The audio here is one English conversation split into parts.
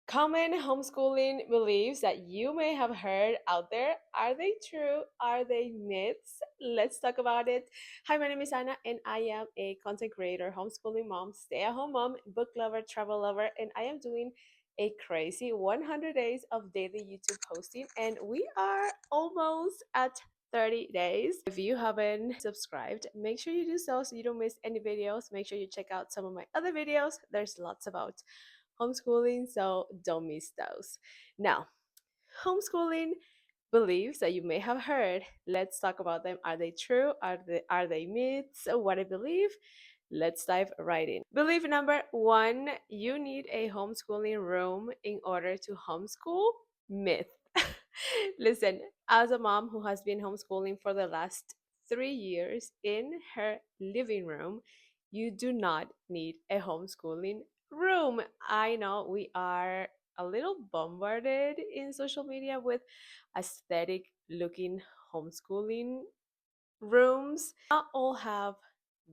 Common homeschooling beliefs that you may have heard out there. Are they true? Are they myths? Let's talk about it. Hi, my name is Anna, and I am a content creator, homeschooling mom, stay at home mom, book lover, travel lover, and I am doing a crazy 100 days of daily YouTube posting, and we are almost at 30 days. If you haven't subscribed, make sure you do so you don't miss any videos. Make sure you check out some of my other videos. There's lots about homeschooling, so don't miss those. Now, homeschooling beliefs that you may have heard. Let's talk about them. Are they true? Are they myths? What I believe? Let's dive right in. Belief number one, you need a homeschooling room in order to homeschool. Myth. Listen, as a mom who has been homeschooling for the last 3 years in her living room, you do not need a homeschooling room. I know we are a little bombarded in social media with aesthetic looking homeschooling rooms. Not all have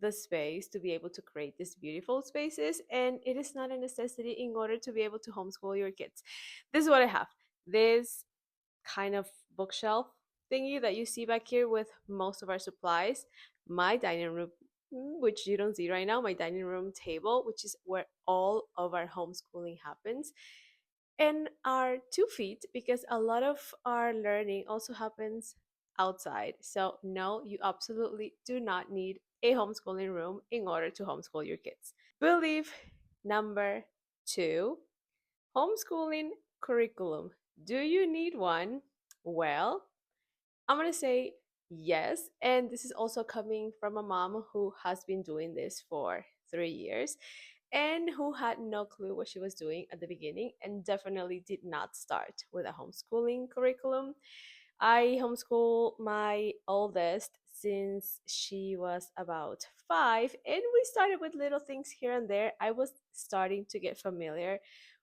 the space to be able to create these beautiful spaces, and it is not a necessity in order to be able to homeschool your kids. This is what I have. This kind of bookshelf thingy that you see back here with most of our supplies, my dining room, which you don't see right now, my dining room table, which is where all of our homeschooling happens, and our 2 feet, because a lot of our learning also happens outside. So, no, you absolutely do not need a homeschooling room in order to homeschool your kids. Belief number two, homeschooling curriculum. Do you need one? Well, I'm going to say yes. And this is also coming from a mom who has been doing this for 3 years and who had no clue what she was doing at the beginning and definitely did not start with a homeschooling curriculum. I homeschool my oldest since she was about 5, and we started with little things here and there. I was starting to get familiar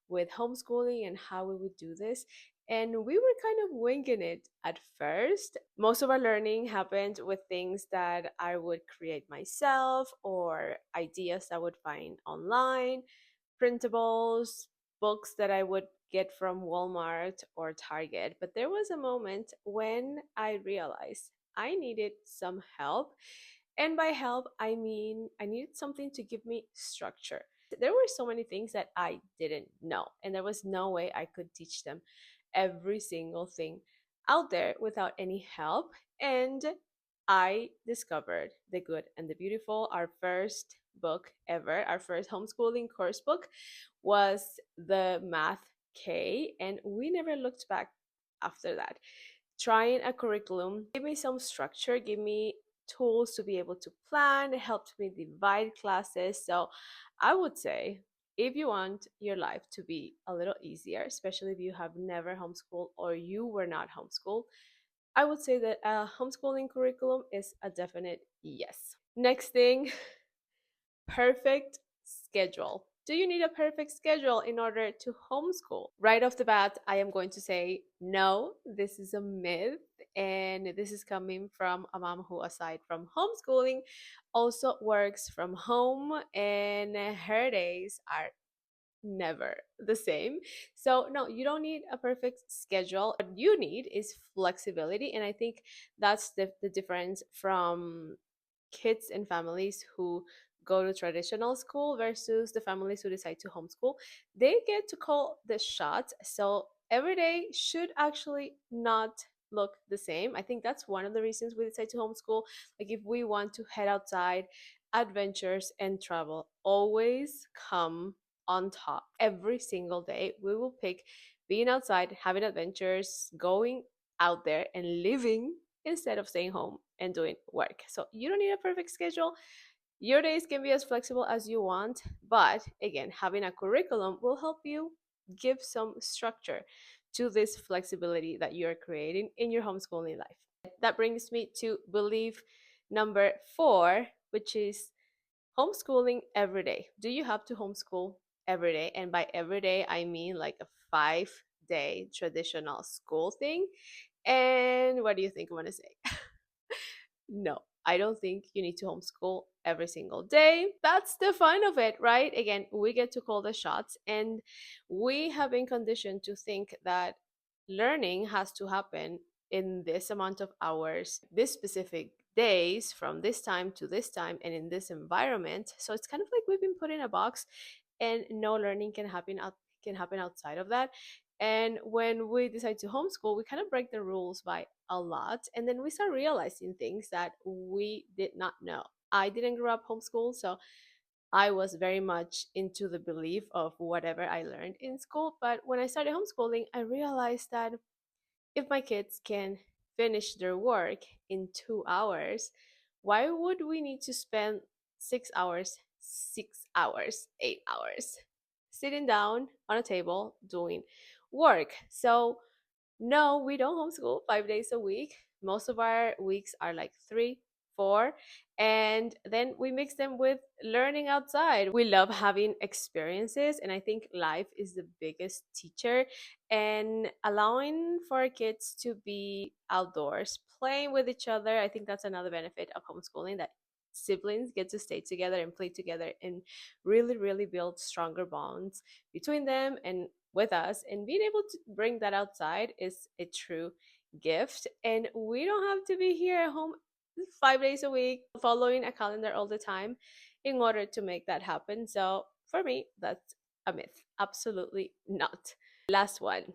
with homeschooling and how we would do this, and we were kind of winging it at first. Most of our learning happened with things that I would create myself or ideas I would find online, printables, books that I would get from Walmart or Target. But there was a moment when I realized I needed some help. And by help, I mean I needed something to give me structure. There were so many things that I didn't know, and there was no way I could teach them every single thing out there without any help. And I discovered The Good and the Beautiful. Our first book ever, our first homeschooling course book was the Math K, and we never looked back after that. Trying a curriculum gave me some structure, gave me tools to be able to plan, helped me divide classes. So I would say if you want your life to be a little easier, especially if you have never homeschooled or you were not homeschooled, I would say that a homeschooling curriculum is a definite yes. Next thing, perfect schedule. Do you need a perfect schedule in order to homeschool? Right off the bat, I am going to say no, this is a myth. And this is coming from a mom who, aside from homeschooling, also works from home, and her days are never the same. So, no, you don't need a perfect schedule. What you need is flexibility. And I think that's the difference from kids and families who go to traditional school versus the families who decide to homeschool. They get to call the shots. So every day should actually not look the same. I think that's one of the reasons we decide to homeschool. Like, if we want to head outside, adventures and travel always come on top. Every single day we will pick being outside, having adventures, going out there and living instead of staying home and doing work. So you don't need a perfect schedule. Your days can be as flexible as you want, but again, having a curriculum will help you give some structure to this flexibility that you're creating in your homeschooling life. That brings me to belief number 4, which is homeschooling every day. Do you have to homeschool every day? And by every day, I mean like a 5-day traditional school thing. And what do you think I'm gonna say? No. I don't think you need to homeschool every single day. That's the fun of it, right? Again, we get to call the shots, and we have been conditioned to think that learning has to happen in this amount of hours, this specific days, from this time to this time, and in this environment. So it's kind of like we've been put in a box, and no learning can happen outside of that. And when we decide to homeschool, we kind of break the rules by a lot, and then we start realizing things that we did not know. I didn't grow up homeschooled, so I was very much into the belief of whatever I learned in school. But when I started homeschooling, I realized that if my kids can finish their work in 2 hours, why would we need to spend 6 hours, 6 hours, 8 hours sitting down on a table doing work? So no, we don't homeschool 5 days a week. Most of our weeks are like three, four, and then we mix them with learning outside. We love having experiences, and I think life is the biggest teacher. And allowing for kids to be outdoors, playing with each other, I think that's another benefit of homeschooling, that siblings get to stay together and play together and really, really build stronger bonds between them and with us. And being able to bring that outside is a true gift. And we don't have to be here at home 5 days a week following a calendar all the time in order to make that happen. So for me, that's a myth. Absolutely not. Last one,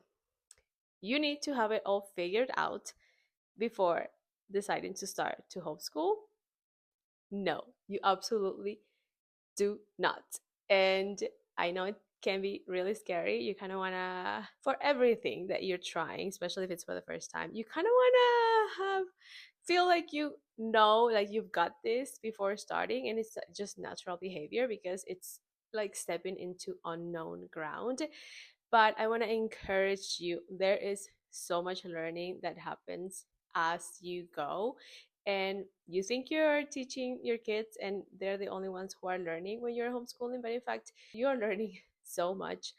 you need to have it all figured out before deciding to start to homeschool. No, you absolutely do not. And I know it can be really scary. You kind of want to, for everything that you're trying, especially if it's for the first time, you kind of want to feel like you know, like you've got this before starting. And it's just natural behavior because it's like stepping into unknown ground. But I want to encourage you. There is so much learning that happens as you go. And you think you're teaching your kids and they're the only ones who are learning when you're homeschooling, but in fact, you're learning so much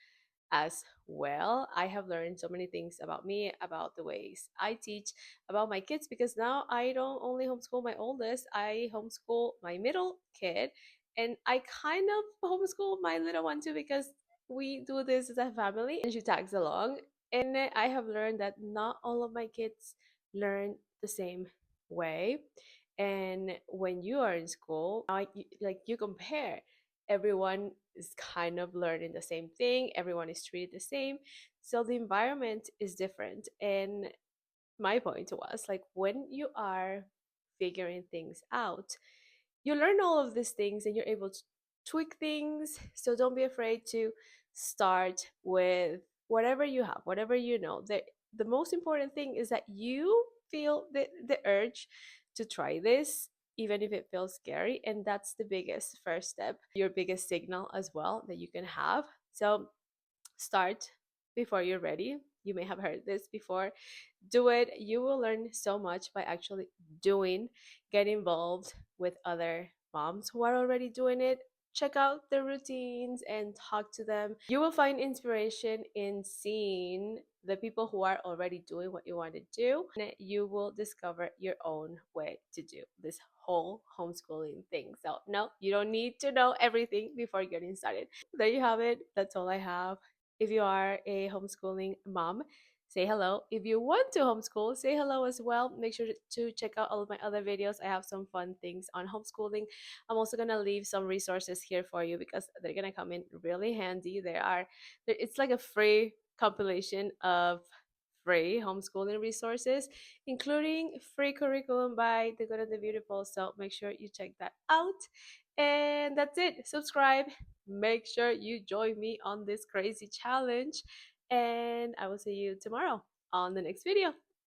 as well. I have learned so many things about me, about the ways I teach, about my kids, because now I don't only homeschool my oldest, I homeschool my middle kid, and I kind of homeschool my little one too, because we do this as a family and she tags along. And I have learned that not all of my kids learn the same way. And when you are in school, like you compare, everyone is kind of learning the same thing, everyone is treated the same, so the environment is different. And my point was like, when you are figuring things out, you learn all of these things and you're able to tweak things. So don't be afraid to start with whatever you have, whatever you know. The most important thing is that you feel the urge to try this, even if it feels scary. And that's the biggest first step, your biggest signal as well that you can have. So start before you're ready. You may have heard this before. Do it. You will learn so much by actually doing. Get involved with other moms who are already doing it. Check out their routines and talk to them. You will find inspiration in seeing the people who are already doing what you want to do. And you will discover your own way to do this whole homeschooling thing. So, no, you don't need to know everything before getting started. There you have it. That's all I have. If you are a homeschooling mom, say hello. If you want to homeschool, say hello as well. Make sure to check out all of my other videos. I have some fun things on homeschooling. I'm also going to leave some resources here for you because they're going to come in really handy. It's like a free compilation of free homeschooling resources, including free curriculum by The Good and the Beautiful. So make sure you check that out. And that's it. Subscribe. Make sure you join me on this crazy challenge. And I will see you tomorrow on the next video.